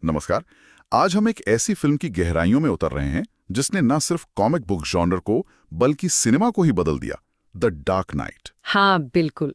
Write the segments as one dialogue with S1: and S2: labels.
S1: नमस्कार। आज हम एक ऐसी फिल्म की गहराइयों में उतर रहे हैं जिसने न सिर्फ कॉमिक बुक जॉनर को बल्कि सिनेमा को ही बदल दिया, द डार्क नाइट।
S2: हाँ बिल्कुल।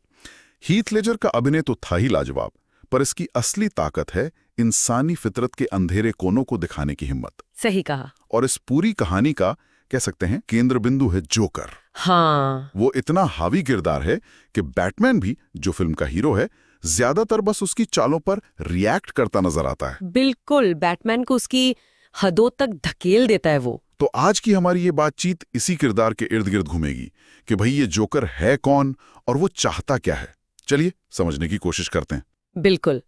S1: हीथ लेजर का अभिनय तो था ही लाजवाब, पर इसकी असली ताकत है इंसानी फितरत के अंधेरे कोनों को दिखाने की हिम्मत।
S2: सही कहा।
S1: और इस पूरी कहानी का कह सकते हैं केंद्र बिंदु है जोकर।
S2: हाँ,
S1: वो इतना हावी किरदार है कि बैटमैन भी, जो फिल्म का हीरो है, ज्यादातर बस उसकी चालों पर रिएक्ट करता नजर आता है।
S2: बिल्कुल। बैटमैन को उसकी हदों तक धकेल देता है वो।
S1: तो आज की हमारी ये बातचीत इसी किरदार के इर्द गिर्द घूमेगी कि भाई ये जोकर है कौन और वो चाहता क्या है। चलिए समझने की कोशिश करते हैं।
S2: बिल्कुल।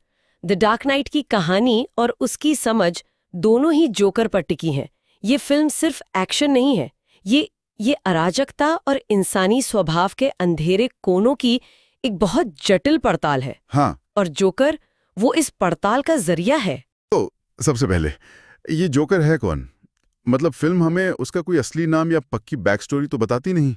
S2: द डार्क नाइट की कहानी और उसकी समझ दोनों ही जोकर पर टिकी हैं। ये फिल्म सिर्फ एक्शन नहीं है, ये अराजकता और इंसानी स्वभाव के अंधेरे कोनों की एक बहुत जटिल पड़ताल है।
S1: हाँ,
S2: और जोकर वो इस पड़ताल का जरिया है।
S1: तो सबसे पहले ये जोकर है कौन? मतलब फिल्म हमें उसका कोई असली नाम या पक्की बैक स्टोरी तो बताती नहीं।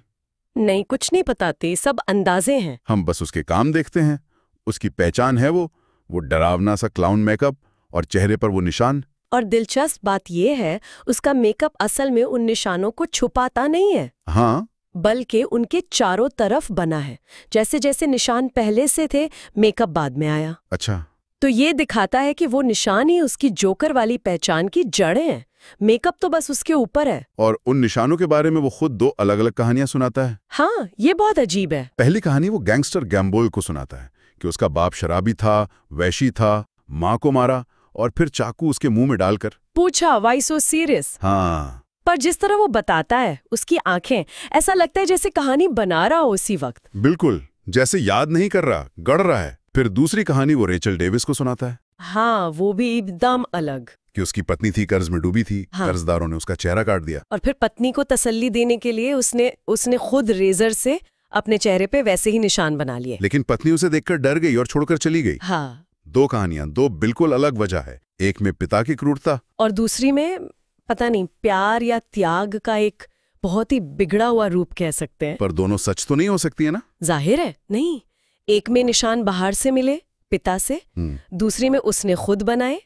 S2: नहीं, कुछ नहीं बताते, सब अंदाजे हैं।
S1: हम बस उसके काम देखते हैं। उसकी पहचान है वो डरावना सा क्लाउन मेकअप और चेहरे पर वो निशान।
S2: और दिलचस्प बात यह है, उसका मेकअप असल में उन निशानों को छुपाता नहीं है,
S1: हाँ,
S2: बल्कि उनके चारों तरफ बना है। जैसे जैसे निशान पहले से थे, मेकअप बाद में आया।
S1: अच्छा।
S2: तो ये दिखाता है कि वो निशान ही उसकी जोकर वाली पहचान की जड़ें हैं। मेकअप तो बस उसके ऊपर है।
S1: और उन निशानों के बारे में वो खुद दो अलग अलग कहानियां सुनाता है।
S2: हाँ, ये बहुत अजीब है।
S1: पहली कहानी वो गैंगस्टर गैम्बोल को सुनाता है कि उसका बाप शराबी था, वैशी था, माँ को मारा और फिर चाकू उसके मुंह में डालकर
S2: पूछा, वाई सो सीरियस?
S1: हाँ,
S2: पर जिस तरह वो बताता है, उसकी आंखें, ऐसा लगता है जैसे कहानी बना रहा हो उसी वक्त।
S1: बिल्कुल जैसे याद नहीं कर रहा, गढ़ रहा है। फिर दूसरी कहानी वो रेचल डेविस को सुनाता है।
S2: हाँ, वो भी एकदम अलग।
S1: कि उसकी पत्नी थी, कर्ज में डूबी थी।
S2: हाँ।
S1: कर्जदारों ने उसका चेहरा काट दिया।
S2: और फिर पत्नी को तसल्ली देने के लिए उसने खुद रेजर से अपने चेहरे पे वैसे ही निशान बना लिए।
S1: लेकिन पत्नी उसे देखकर डर गई और छोड़कर चली गई।
S2: हाँ।
S1: दो कहानियां, दो बिल्कुल अलग वजह है। एक में पिता की क्रूरता
S2: और दूसरी में पता नहीं, प्यार या त्याग का एक बहुत ही बिगड़ा हुआ रूप कह सकते हैं।
S1: पर दोनों सच तो नहीं हो सकती है ना?
S2: जाहिर है नहीं। एक में निशान बाहर से मिले, पिता से, दूसरी में उसने खुद बनाए।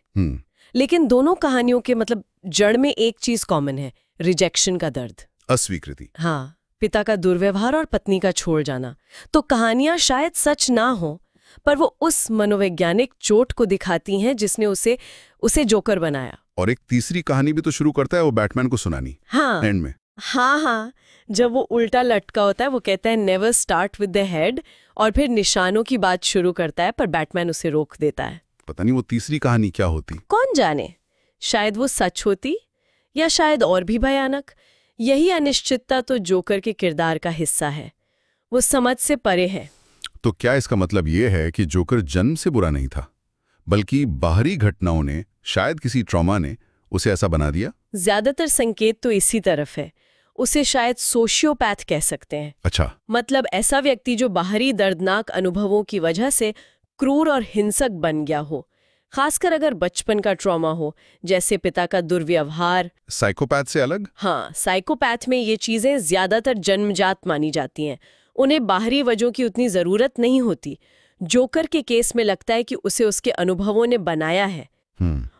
S2: लेकिन दोनों कहानियों के मतलब जड़ में एक चीज कॉमन है, रिजेक्शन का दर्द,
S1: अस्वीकृति।
S2: हाँ, पिता का दुर्व्यवहार और पत्नी का छोड़ जाना। तो कहानियां शायद सच ना हो, पर वो उस मनोवैज्ञानिक चोट को दिखाती हैं जिसने उसे जोकर बनाया।
S1: और एक तीसरी कहानी भी तो शुरू करता है वो बैटमैन को सुनानी।
S2: हाँ,
S1: एंड में।
S2: हाँ, जब वो उल्टा लटका होता है, वो कहता है never start with the head, और फिर निशानों की बात शुरू करता है, पर बैटमैन उसे रोक देता है।
S1: पता नहीं वो तीसरी कहानी क्या होती।
S2: कौन जाने, शायद वो सच होती या शायद और भी भयानक। यही अनिश्चितता तो जोकर के किरदार का हिस्सा है। वो समझ से परे है।
S1: तो क्या इसका मतलब ये है कि जोकर जन्म से बुरा नहीं था, बल्कि बाहरी घटनाओं ने, शायद किसी ट्रॉमा ने उसे ऐसा बना दिया?
S2: ज्यादातर संकेत तो इसी तरफ है। उसे शायद सोशियोपैथ कह सकते हैं।
S1: अच्छा।
S2: मतलब ऐसा व्यक्ति जो बाहरी दर्दनाक अनुभवों की वजह से क्रूर और हिंसक बन गया हो, खासकर अगर बचपन का ट्रॉमा हो, जैसे पिता का दुर्व्यवहार।
S1: साइकोपैथ से अलग?
S2: हाँ, साइकोपैथ में ये चीजें ज्यादातर जन्मजात मानी जाती हैं। उन्हें बाहरी वजहों की उतनी जरूरत नहीं होती। जोकर के केस में लगता है कि उसे उसके अनुभवों ने बनाया है।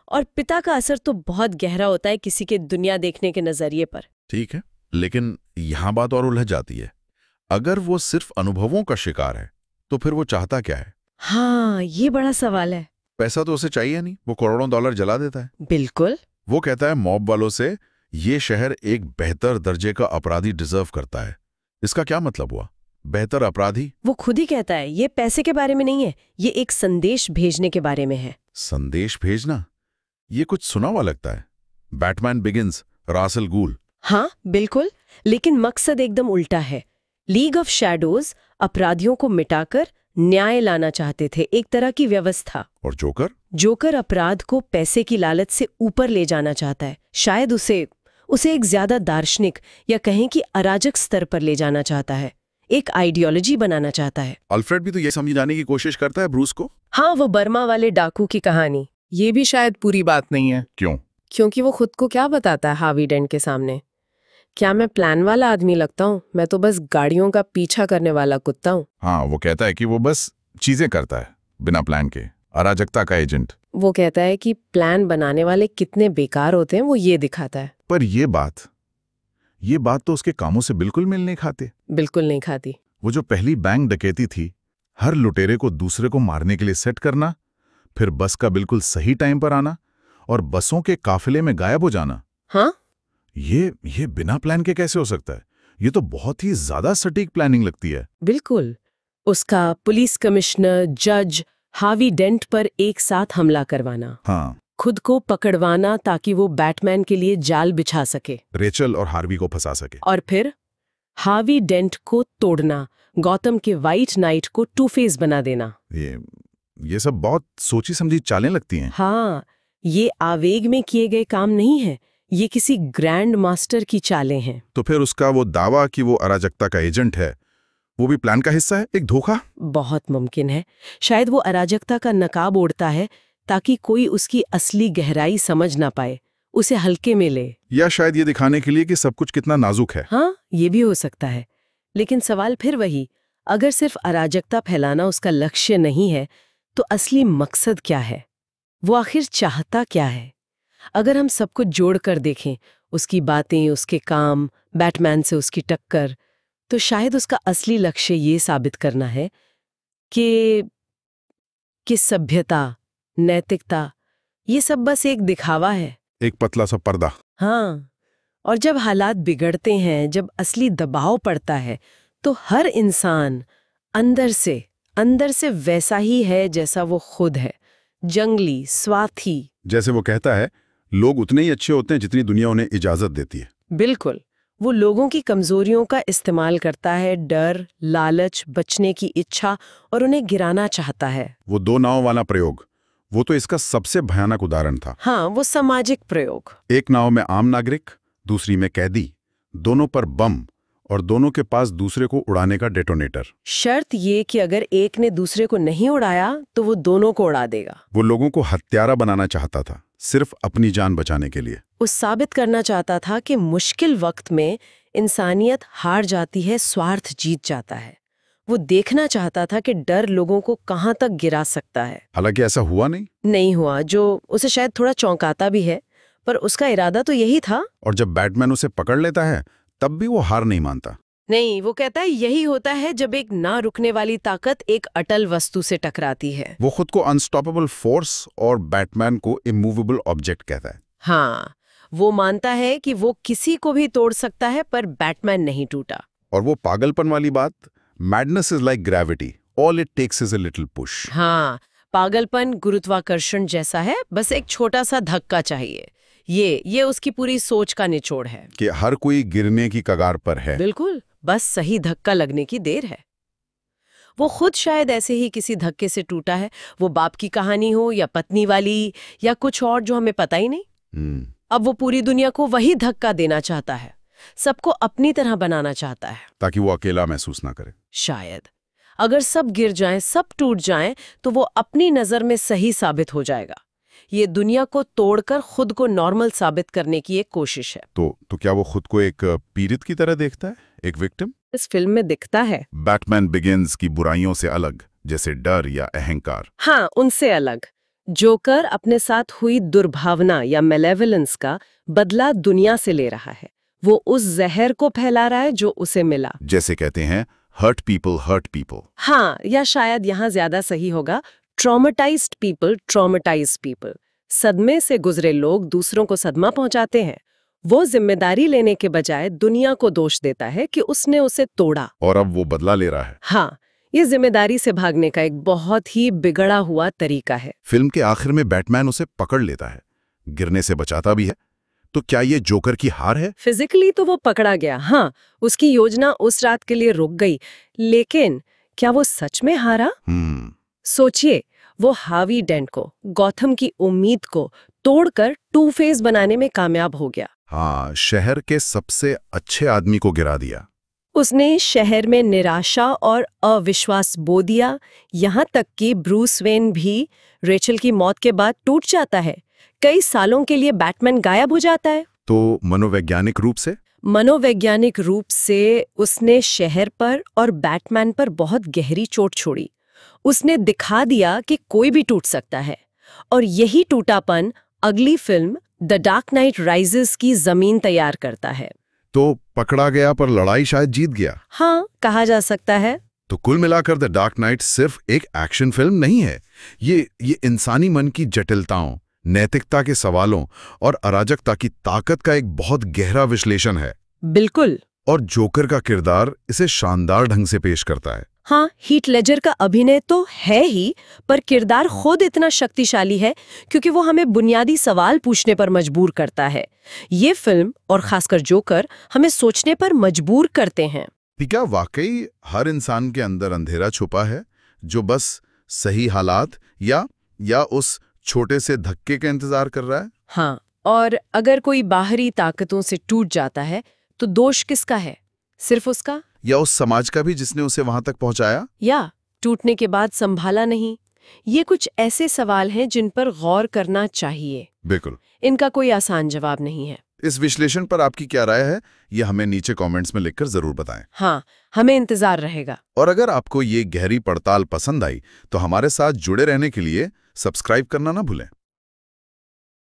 S2: और पिता का असर तो बहुत गहरा होता है किसी के दुनिया देखने के नजरिए पर।
S1: ठीक है, लेकिन यहां बात और उलझ जाती है। अगर वो सिर्फ अनुभवों का शिकार है, तो फिर वो चाहता क्या है?
S2: हाँ, ये बड़ा सवाल है।
S1: पैसा तो उसे चाहिए नहीं, वो करोड़ों डॉलर जला देता है।
S2: बिल्कुल।
S1: वो कहता है मॉब वालों से, ये शहर एक बेहतर दर्जे का अपराधी डिजर्व करता है। इसका क्या मतलब हुआ, बेहतर अपराधी?
S2: वो खुद ही कहता है ये पैसे के बारे में नहीं है, ये एक संदेश भेजने के बारे में है।
S1: संदेश भेजना, ये कुछ सुना हुआ लगता है। बैटमैन बिगिंस, रास अल गूल।
S2: हाँ बिल्कुल, लेकिन मकसद एकदम उल्टा है। लीग ऑफ शैडोज अपराधियों को मिटाकर न्याय लाना चाहते थे, एक तरह की व्यवस्था।
S1: और जोकर
S2: अपराध को पैसे की लालच से ऊपर ले जाना चाहता है। शायद उसे एक ज्यादा दार्शनिक या कहें कि अराजक स्तर पर ले जाना चाहता है, एक आइडियोलॉजी बनाना चाहता है।
S1: अल्फ्रेड भी तो ये समझाने की कोशिश करता है ब्रूस को।
S2: हाँ, वो बर्मा वाले डाकू की कहानी।
S3: ये भी शायद पूरी बात नहीं है।
S1: क्यों?
S2: क्योंकि वो खुद को क्या बताता है हार्वी डेंट के सामने? क्या मैं प्लान वाला आदमी लगता हूँ? मैं तो बस गाड़ियों का पीछा करने वाला कुत्ता हूँ।
S1: हाँ, वो कहता है कि वो बस चीजें करता है बिना प्लान के। अराजकता का एजेंट।
S2: वो कहता है कि प्लान बनाने वाले कितने बेकार होते हैं, वो ये दिखाता है।
S1: पर ये बात तो उसके कामों से बिल्कुल मेल नहीं खाते।
S2: बिल्कुल नहीं खाती।
S1: वो जो पहली बैंक डकैती थी, हर लुटेरे को दूसरे को मारने के लिए सेट करना, फिर बस का बिल्कुल सही टाइम पर आना और बसों के काफिले में गायब हो जाना।
S2: हाँ,
S1: ये बिना प्लान के कैसे हो सकता है? ये तो बहुत ही ज्यादा सटीक प्लानिंग लगती है।
S2: बिल्कुल। उसका पुलिस कमिश्नर, जज, हार्वी डेंट पर एक साथ हमला करवाना,
S1: हाँ,
S2: खुद को पकड़वाना ताकि वो बैटमैन के लिए जाल बिछा सके,
S1: रेचल और हार्वी को फंसा सके।
S2: और फिर हार्वी डेंट को तोड़ना, गौतम के व्हाइट नाइट को टू फेस बना देना।
S1: ये सब बहुत सोची समझी चालें लगती हैं।
S2: हाँ, ये आवेग में किए गए काम नहीं है, ये किसी ग्रैंड मास्टर की चालें हैं।
S1: तो फिर उसका वो दावा कि वो अराजकता का एजेंट है, वो भी प्लान का हिस्सा है, एक धोखा?
S2: बहुत मुमकिन है। शायद वो अराजकता का नकाब ओढ़ता है ताकि कोई उसकी असली गहराई समझ ना पाए, उसे हल्के में ले।
S1: या शायद ये दिखाने के लिए कि सब कुछ कितना नाजुक है।
S2: हाँ, ये भी हो सकता है। लेकिन सवाल फिर वही, अगर सिर्फ अराजकता फैलाना उसका लक्ष्य नहीं है, तो असली मकसद क्या है? वो आखिर चाहता क्या है? अगर हम सब कुछ जोड़कर देखें, उसकी बातें, उसके काम, बैटमैन से उसकी टक्कर, तो शायद उसका असली लक्ष्य ये साबित करना है कि सभ्यता, नैतिकता, ये सब बस एक दिखावा है।
S1: एक पतला सा पर्दा।
S2: हाँ, और जब हालात बिगड़ते हैं, जब असली दबाव पड़ता है, तो हर इंसान अंदर से वैसा ही है जैसा वो खुद है, जंगली, स्वार्थी।
S1: जैसे वो कहता है, लोग उतने ही अच्छे होते हैं जितनी दुनिया उन्हें इजाजत देती है।
S2: बिल्कुल। वो लोगों की कमजोरियों का इस्तेमाल करता है, डर, लालच, बचने की इच्छा, और उन्हें गिराना चाहता है।
S1: वो दो नाव वाला प्रयोग, वो तो इसका सबसे भयानक उदाहरण था।
S2: हाँ, वो सामाजिक प्रयोग।
S1: एक नाव में आम नागरिक, दूसरी में कैदी, दोनों पर बम और दोनों के पास दूसरे को उड़ाने का डेटोनेटर।
S2: शर्त ये कि अगर एक ने दूसरे को नहीं उड़ाया तो वो दोनों को उड़ा देगा।
S1: वो लोगों को हत्यारा बनाना चाहता था, सिर्फ अपनी जान बचाने के लिए।
S2: वो साबित करना चाहता था कि मुश्किल वक्त में इंसानियत हार जाती है, स्वार्थ जीत जाता है। वो देखना चाहता था कि डर लोगों को कहाँ तक गिरा सकता है।
S1: हालांकि ऐसा हुआ नहीं
S2: हुआ, जो उसे शायद थोड़ा चौंकाता भी है, पर उसका इरादा तो यही था।
S1: और जब बैटमैन उसे पकड़ लेता है, तब भी वो हार नहीं मानता।
S2: नहीं, वो कहता है यही होता है जब एक ना रुकने वाली ताकत एक अटल वस्तु से टकराती है।
S1: वो खुद को अनस्टॉपेबल फोर्स और बैटमैन को इमूवेबल ऑब्जेक्ट कहता है।
S2: हाँ, वो मानता है कि वो किसी को भी तोड़ सकता है, पर बैटमैन नहीं टूटा।
S1: और वो पागलपन वाली बात, madness is like gravity, all it takes is a little push.
S2: हाँ, पागलपन गुरुत्वाकर्षण जैसा है, बस एक छोटा सा धक्का चाहिए। ये उसकी पूरी सोच का निचोड़ है
S1: कि हर कोई गिरने की कगार पर है।
S2: बिल्कुल, बस सही धक्का लगने की देर है। वो खुद शायद ऐसे ही किसी धक्के से टूटा है, वो बाप की कहानी हो या पत्नी वाली या कुछ और जो हमें पता ही नहीं। अब वो पूरी दुनिया को वही धक्का देना चाहता है, सबको अपनी तरह बनाना चाहता है,
S1: ताकि वो अकेला महसूस ना करे।
S2: शायद अगर सब गिर जाएं, सब टूट जाएं, तो वो अपनी नजर में सही साबित हो जाएगा। ये दुनिया को तोड़कर खुद को नॉर्मल साबित करने की एक कोशिश है।
S1: तो क्या वो खुद को एक पीड़ित की तरह देखता है, एक विक्टिम?
S2: इस फिल्म में दिखता है।
S1: बैटमैन बिगिंस की बुराइयों से अलग, जैसे डर या अहंकार।
S2: हाँ, उनसे अलग। जोकर अपने साथ हुई दुर्भावना या मेलेवलेंस का बदला दुनिया से ले रहा है। वो उस जहर को फैला रहा है जो उसे मिला।
S1: जैसे कहते हैं, हर्ट पीपल।
S2: हाँ, या शायद यहाँ ज्यादा सही होगा, ट्रॉमेटाइज्ड पीपल ट्रॉमेटाइज पीपल। सदमे से गुजरे लोग दूसरों को सदमा पहुंचाते हैं। वो जिम्मेदारी लेने के बजाय दुनिया को दोष देता है कि उसने उसे तोड़ा,
S1: और अब वो बदला ले रहा है।
S2: हाँ, ये जिम्मेदारी से भागने का एक बहुत ही बिगड़ा हुआ तरीका है।
S1: फिल्म के आखिर में बैटमैन उसे पकड़ लेता है, गिरने से बचाता भी है। तो क्या ये जोकर की हार है?
S2: फिजिकली तो वो पकड़ा गया, हाँ, उसकी योजना उस रात के लिए रुक गई, लेकिन क्या वो सच में हारा? सोचिए, वो हार्वी डेंट को, गौथम की उम्मीद को तोड़कर टू फेस बनाने में कामयाब हो गया।
S1: हाँ, शहर के सबसे अच्छे आदमी को गिरा दिया।
S2: उसने शहर में निराशा और अविश्वास बो दिया, यहाँ तक कि ब्रूस वेन भी रेचल की मौत के बाद टूट जाता है। कई सालों के लिए बैटमैन गायब हो जाता है।
S1: तो मनोवैज्ञानिक रूप से
S2: उसने शहर पर और बैटमैन पर बहुत गहरी चोट छोड़ी। उसने दिखा दिया कि कोई भी टूट सकता है, और यही टूटापन अगली film the dark night rises की जमीन तैयार करता है।
S1: तो पकड़ा गया पर लड़ाई शायद जीत गया।
S2: हाँ, कहा जा सकता है।
S1: तो कुल मिलाकर द डार्क नाइट सिर्फ एक एक्शन फिल्म नहीं है, ये इंसानी मन की जटिलताओं, नैतिकता के सवालों और अराजकता की ताकत का एक बहुत गहरा विश्लेषण है।
S2: बिल्कुल।
S1: और जोकर का किरदार इसे शानदार ढंग से पेश करता है।
S2: हाँ, हीथ लेजर का अभिनय तो है ही, पर किरदार खुद इतना शक्तिशाली है क्योंकि वो हमें बुनियादी सवाल पूछने पर मजबूर करता है। ये फिल्म और खासकर जोकर हमें सोचने पर मजबूर करते हैं।
S1: क्या वाकई हर इंसान के अंदर अंधेरा छुपा है जो बस सही हालात या उस छोटे से धक्के का इंतजार कर रहा है?
S2: हाँ, और अगर कोई बाहरी ताकतों से टूट जाता है तो दोष किसका है? सिर्फ उसका?
S1: या उस समाज का भी जिसने उसे वहां तक पहुंचाया?
S2: या टूटने के बाद संभाला नहीं? ये कुछ ऐसे सवाल हैं जिन पर गौर करना चाहिए।
S1: बिल्कुल।
S2: इनका कोई आसान जवाब नहीं है।
S1: इस विश्लेषण पर आपकी क्या राय है, ये हमें नीचे कमेंट्स में लिखकर जरूर बताएं।
S2: हाँ, हमें इंतजार रहेगा।
S1: और अगर आपको ये गहरी पड़ताल पसंद आई तो हमारे साथ जुड़े रहने के लिए सब्सक्राइब करना ना भूलें।